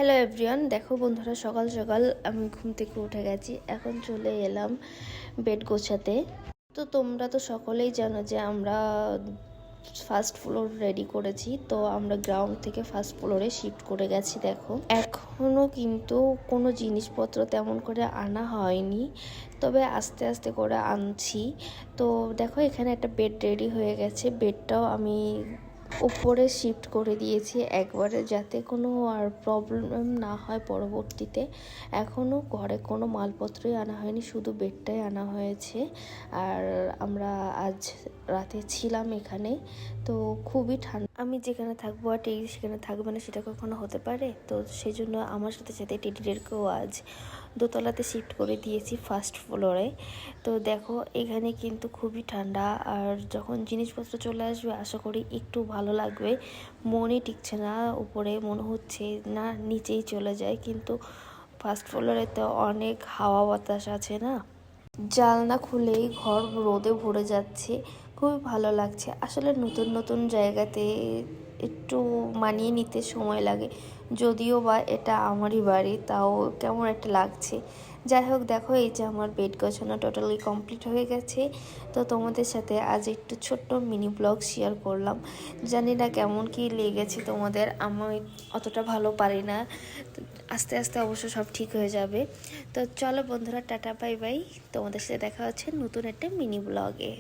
Hello everyone, দেখো বন্ধুরা, সকাল সকাল আমি ঘুম থেকে উঠে গেছি। এখন চলে এলাম বেড গোছাতে। তো তোমরা তো সকলেই জানো যে আমরা ফার্স্ট ফ্লোর রেডি করেছি, তো আমরা গ্রাউন্ড থেকে ফার্স্ট ফ্লোরে শিফট করে গেছি। দেখো এখনও কিন্তু কোনো জিনিসপত্র তেমন করে আনা হয়নি, তবে আস্তে আস্তে করে আনছি। তো দেখো এখানে একটা বেড রেডি হয়ে গেছে। বেডটাও আমি উপরে শিফট করে দিয়েছি একবারে, যাতে কোনো আর প্রবলেম না হয় পরবর্তীতে। এখনও ঘরে কোনো মালপত্রই আনা হয়নি, শুধু বেডটাই আনা হয়েছে। আর আমরা আজ রাতে ছিলাম এখানে, তো খুবই ঠান্ডা। আমি যেখানে থাকবো আর টেডি সেখানে থাকবে না, সেটা কখনো হতে পারে? তো সেই জন্য আমার সাথে সাথে টেডিদেরকেও আজ দোতলাতে শিফট করে দিয়েছি ফার্স্ট ফ্লোরে। তো দেখো এখানে কিন্তু খুবই ঠান্ডা, আর যখন জিনিসপত্র চলে আসবে আশা করি একটু ভালো লাগবে। মনই টিকছে না, উপরে মনে হচ্ছে না নিচেই চলে যায়, কিন্তু ফার্স্ট ফ্লোরে তো অনেক হাওয়া বাতাস আছে না, জানলা খুলেই ঘর রোদে ভরে যাচ্ছে। খুবই ভালো লাগছে। আসলে নতুন নতুন জায়গাতে একটু মানিয়ে নিতে সময় লাগে, যদিও বা এটা আমারই বাড়ি, তাও কেমন একটা লাগছে। যাই হোক, দেখো এই যে আমার বেড গোছানো টোটালি কমপ্লিট হয়ে গেছে। তো তোমাদের সাথে আজ একটু ছোট্ট মিনি ব্লগ শেয়ার করলাম। জানি না কেমন কি লেগেছে তোমাদের, আমি অতটা ভালো পারি না। আস্তে আস্তে অবশ্য সব ঠিক হয়ে যাবে। তো চলো বন্ধুরা, টাটা বাই বাই। তোমাদের সাথে দেখা হচ্ছে নতুন একটা মিনি ব্লগে।